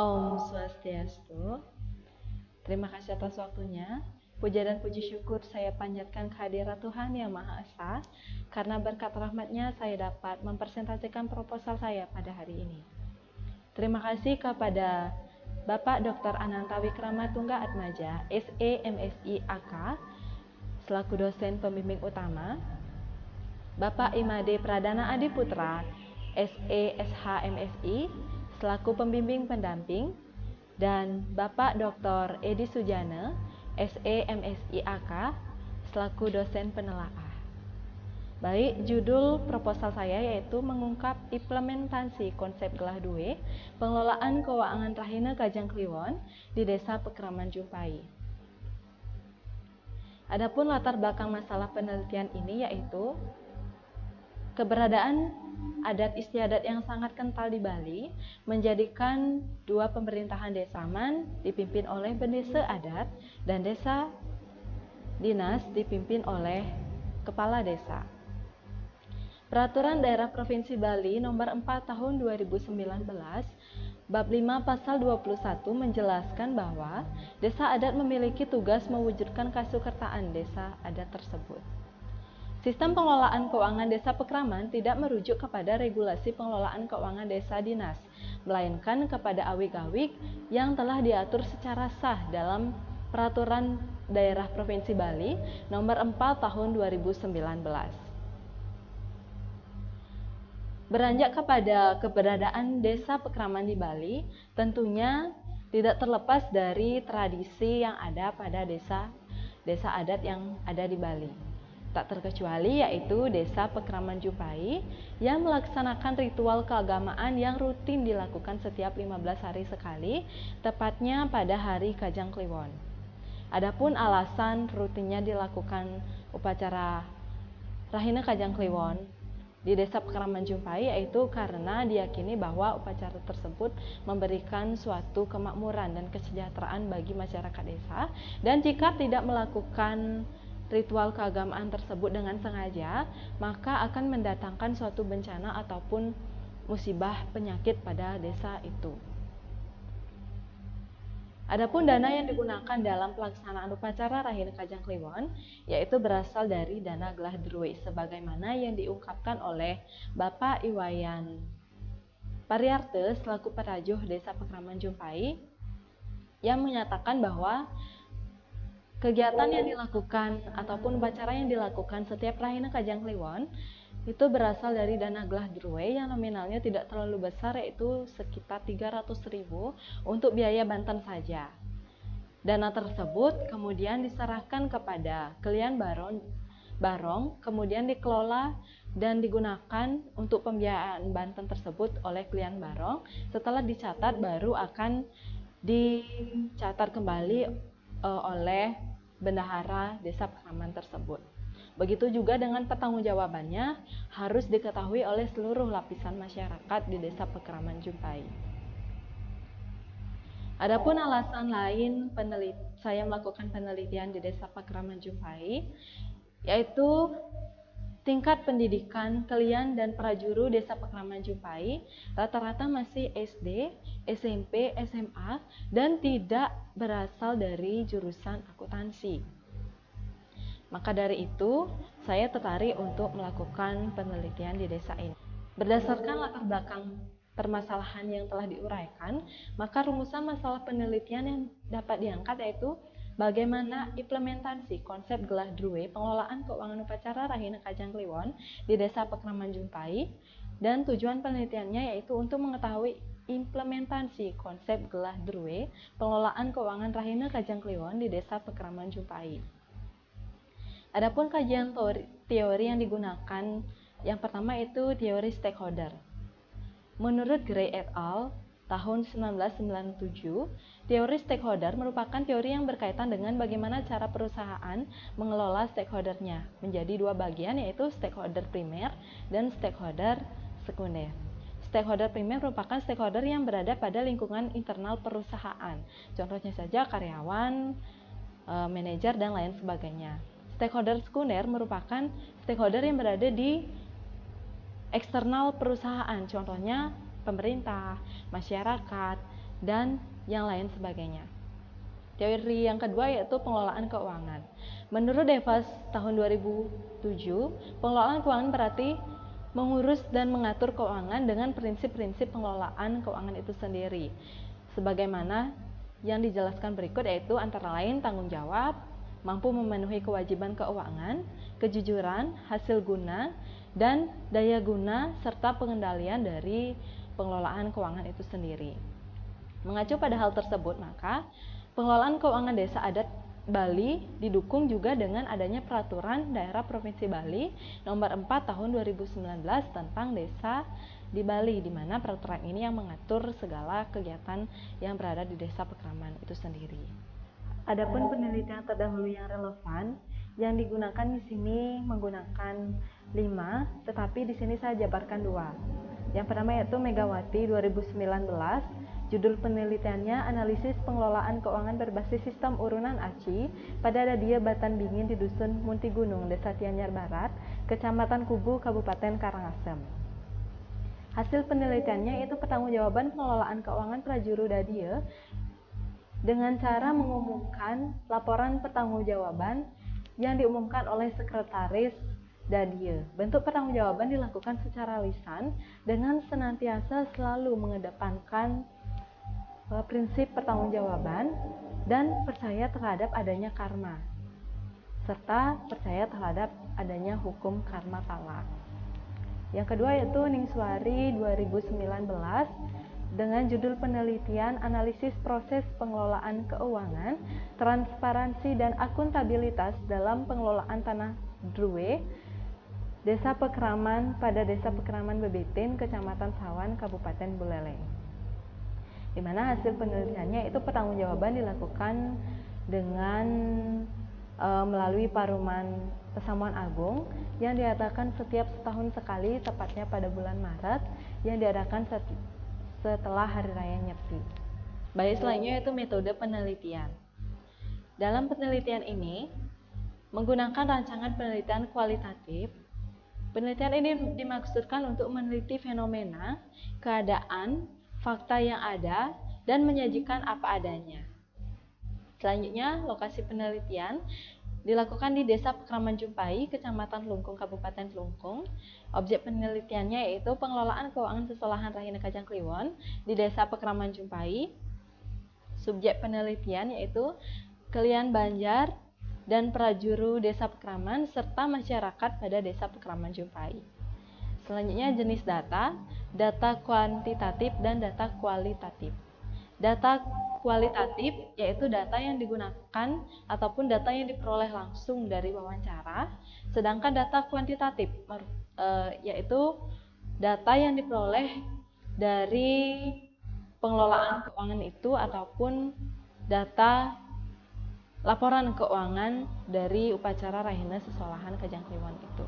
Om Swastiastu. Terima kasih atas waktunya. Puja dan puji syukur saya panjatkan kehadirat Tuhan Yang Maha Esa, karena berkat rahmat-Nya saya dapat mempresentasikan proposal saya pada hari ini. Terima kasih kepada Bapak Dr. Ananta Wikramatungga Atmaja, SE MSI AK, selaku dosen pembimbing utama, Bapak Imade Pradana Adiputra, SE SH MSI, selaku pembimbing pendamping, dan Bapak Dr. Edi Sujana, SE MSI AK, selaku dosen penelaah. Baik, judul proposal saya yaitu mengungkap implementasi konsep Gelah Due, pengelolaan keuangan Rahina Kajang Kliwon di Desa Pekraman Jumpai. Adapun latar belakang masalah penelitian ini yaitu keberadaan adat istiadat yang sangat kental di Bali menjadikan dua pemerintahan desaman dipimpin oleh pendesa adat dan desa dinas dipimpin oleh kepala desa. Peraturan Daerah Provinsi Bali Nomor 4 Tahun 2019 Bab 5 Pasal 21 menjelaskan bahwa desa adat memiliki tugas mewujudkan kasukertaan desa adat tersebut. Sistem pengelolaan keuangan desa Pekraman tidak merujuk kepada regulasi pengelolaan keuangan desa dinas, melainkan kepada awik-awik yang telah diatur secara sah dalam Peraturan Daerah Provinsi Bali Nomor 4 Tahun 2019. Beranjak kepada keberadaan desa Pekraman di Bali, tentunya tidak terlepas dari tradisi yang ada pada desa adat yang ada di Bali. Tak terkecuali yaitu Desa Pekraman Jumpai yang melaksanakan ritual keagamaan yang rutin dilakukan setiap 15 hari sekali, tepatnya pada hari Kajang Kliwon. Adapun alasan rutinnya dilakukan upacara Rahina Kajang Kliwon di Desa Pekraman Jumpai yaitu karena diyakini bahwa upacara tersebut memberikan suatu kemakmuran dan kesejahteraan bagi masyarakat desa, dan jika tidak melakukan ritual keagamaan tersebut dengan sengaja, maka akan mendatangkan suatu bencana ataupun musibah penyakit pada desa itu. Adapun dana yang digunakan dalam pelaksanaan upacara Rahina Kajang Kliwon yaitu berasal dari dana Gelah Drue, sebagaimana yang diungkapkan oleh Bapak Iwayan Pariarte selaku perajuh Desa Pekraman Jumpai, yang menyatakan bahwa kegiatan yang dilakukan ataupun upacara yang dilakukan setiap Rahina Kajang Kliwon itu berasal dari dana Gelah Drue yang nominalnya tidak terlalu besar, yaitu sekitar 300.000 untuk biaya Banten saja. Dana tersebut kemudian diserahkan kepada Kelian Barong, kemudian dikelola dan digunakan untuk pembiayaan Banten tersebut oleh Kelian Barong. Setelah dicatat baru akan dicatat kembali oleh bendahara Desa Pekraman tersebut. Begitu juga dengan pertanggungjawabannya harus diketahui oleh seluruh lapisan masyarakat di Desa Pekraman Jumpai. Adapun alasan lain saya melakukan penelitian di Desa Pekraman Jumpai yaitu tingkat pendidikan Kelian dan prajuru Desa Pekraman Jumpai rata-rata masih SD, SMP, SMA dan tidak berasal dari jurusan akuntansi. Maka dari itu, saya tertarik untuk melakukan penelitian di desa ini. Berdasarkan latar belakang permasalahan yang telah diuraikan, maka rumusan masalah penelitian yang dapat diangkat yaitu bagaimana implementasi konsep Gelah Drue pengelolaan keuangan upacara Rahina Kajang Kliwon di Desa Pekraman Jumpai, dan tujuan penelitiannya yaitu untuk mengetahui implementasi konsep Gelah Drue pengelolaan keuangan Rahina Kajang Kliwon di Desa Pekraman Jumpai. Adapun kajian teori yang digunakan, yang pertama itu teori stakeholder. Menurut Gray et al. Tahun 1997, teori stakeholder merupakan teori yang berkaitan dengan bagaimana cara perusahaan mengelola stakeholdernya menjadi dua bagian, yaitu stakeholder primer dan stakeholder sekunder. Stakeholder primer merupakan stakeholder yang berada pada lingkungan internal perusahaan, contohnya saja karyawan, manajer, dan lain sebagainya. Stakeholder sekunder merupakan stakeholder yang berada di eksternal perusahaan, contohnya pemerintah, masyarakat, dan yang lain sebagainya. Teori yang kedua yaitu pengelolaan keuangan. Menurut Devas tahun 2007, pengelolaan keuangan berarti mengurus dan mengatur keuangan dengan prinsip-prinsip pengelolaan keuangan itu sendiri. Sebagaimana yang dijelaskan berikut, yaitu antara lain tanggung jawab, mampu memenuhi kewajiban keuangan, kejujuran, hasil guna, dan daya guna, serta pengendalian dari pengelolaan keuangan itu sendiri. Mengacu pada hal tersebut, maka pengelolaan keuangan desa adat Bali didukung juga dengan adanya Peraturan Daerah Provinsi Bali Nomor 4 Tahun 2019 tentang Desa di Bali, di mana peraturan ini yang mengatur segala kegiatan yang berada di desa pekraman itu sendiri. Adapun penelitian terdahulu yang relevan yang digunakan di sini menggunakan 5, tetapi di sini saya jabarkan 2. Yang pertama yaitu Megawati 2019. Judul penelitiannya Analisis Pengelolaan Keuangan Berbasis Sistem Urunan ACI pada Dadia Batan Bingin di Dusun Munti Gunung, Desa Tianyar Barat, Kecamatan Kubu, Kabupaten Karangasem. Hasil penelitiannya itu pertanggungjawaban pengelolaan keuangan Prajuru Dadia dengan cara mengumumkan laporan pertanggungjawaban yang diumumkan oleh Sekretaris Dadia. Bentuk pertanggungjawaban dilakukan secara lisan dengan senantiasa selalu mengedepankan prinsip pertanggungjawaban dan percaya terhadap adanya karma, serta percaya terhadap adanya hukum karma pala. Yang kedua yaitu Ningswari 2019 dengan judul penelitian Analisis Proses Pengelolaan Keuangan, Transparansi dan Akuntabilitas dalam Pengelolaan Tanah Drue, Desa Pekraman pada Desa Pekraman Bebetin, Kecamatan Sawan, Kabupaten Buleleng. Di mana hasil penelitiannya itu pertanggungjawaban dilakukan dengan melalui Paruman Pesamuan Agung yang diadakan setiap setahun sekali, tepatnya pada bulan Maret, yang diadakan setelah Hari Raya Nyepi. Baik, selanjutnya yaitu metode penelitian. Dalam penelitian ini menggunakan rancangan penelitian kualitatif. Penelitian ini dimaksudkan untuk meneliti fenomena, keadaan, fakta yang ada, dan menyajikan apa adanya. Selanjutnya, lokasi penelitian dilakukan di Desa Pekraman Jumpai, Kecamatan Lungkung, Kabupaten Lungkung. Objek penelitiannya yaitu pengelolaan keuangan Sesolahan Rahina Kajang Kliwon di Desa Pekraman Jumpai. Subjek penelitian yaitu Kelian Banjar dan Prajuru Desa Pekraman serta masyarakat pada Desa Pekraman Jumpai. Selanjutnya jenis data, data kuantitatif dan data kualitatif. Data kualitatif yaitu data yang digunakan ataupun data yang diperoleh langsung dari wawancara, sedangkan data kuantitatif yaitu data yang diperoleh dari pengelolaan keuangan itu ataupun data laporan keuangan dari upacara Rahina Sesolahan Kajang Kliwon itu.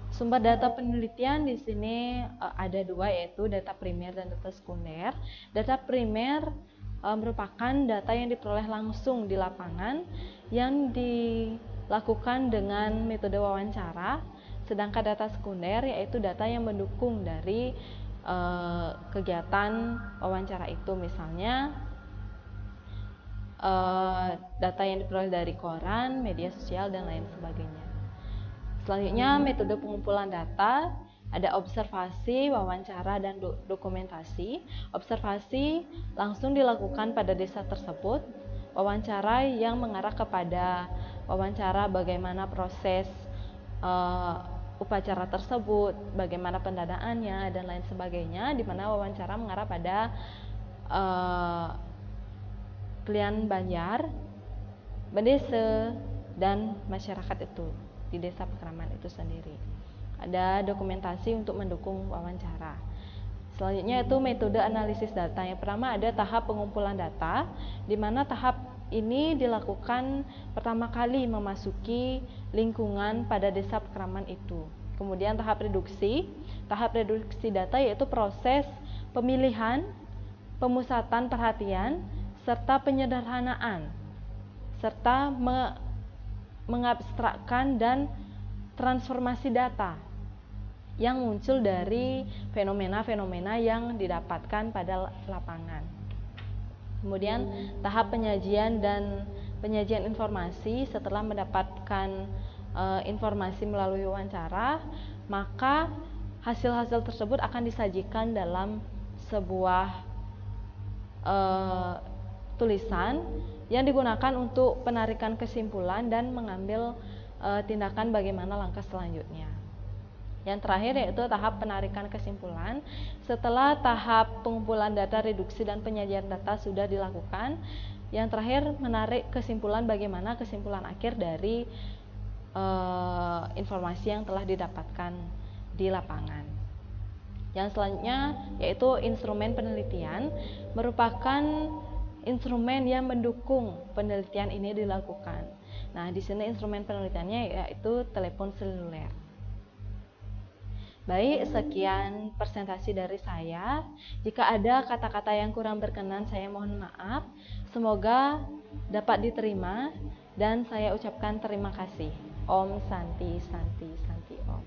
Sumber data penelitian di sini ada 2, yaitu data primer dan data sekunder. Data primer merupakan data yang diperoleh langsung di lapangan yang dilakukan dengan metode wawancara, sedangkan data sekunder yaitu data yang mendukung dari kegiatan wawancara itu, misalnya data yang diperoleh dari koran, media sosial, dan lain sebagainya. Selanjutnya, metode pengumpulan data, ada observasi, wawancara, dan dokumentasi. Observasi langsung dilakukan pada desa tersebut. Wawancara yang mengarah kepada wawancara bagaimana proses upacara tersebut, bagaimana pendanaannya, dan lain sebagainya, di mana wawancara mengarah pada Kelian Banjar, Bendese, dan masyarakat itu di Desa Pekraman itu sendiri. Ada dokumentasi untuk mendukung wawancara. Selanjutnya itu metode analisis data. Yang pertama ada tahap pengumpulan data, di mana tahap ini dilakukan pertama kali memasuki lingkungan pada Desa Pekraman itu. Kemudian tahap reduksi. Tahap reduksi data yaitu proses pemilihan, pemusatan perhatian, serta penyederhanaan, serta mengabstrakkan dan transformasi data. yang muncul dari fenomena-fenomena yang didapatkan pada lapangan. Kemudian tahap penyajian informasi. Setelah mendapatkan informasi melalui wawancara, maka hasil-hasil tersebut akan disajikan dalam sebuah tulisan yang digunakan untuk penarikan kesimpulan dan mengambil tindakan bagaimana langkah selanjutnya. Yang terakhir yaitu tahap penarikan kesimpulan. Setelah tahap pengumpulan data, reduksi, dan penyajian data sudah dilakukan, yang terakhir menarik kesimpulan bagaimana kesimpulan akhir dari informasi yang telah didapatkan di lapangan. Yang selanjutnya yaitu instrumen penelitian, merupakan instrumen yang mendukung penelitian ini dilakukan. Nah, di sini instrumen penelitiannya yaitu telepon seluler. Baik, sekian presentasi dari saya. Jika ada kata-kata yang kurang berkenan, saya mohon maaf. Semoga dapat diterima dan saya ucapkan terima kasih. Om Santi Santi Santi Om.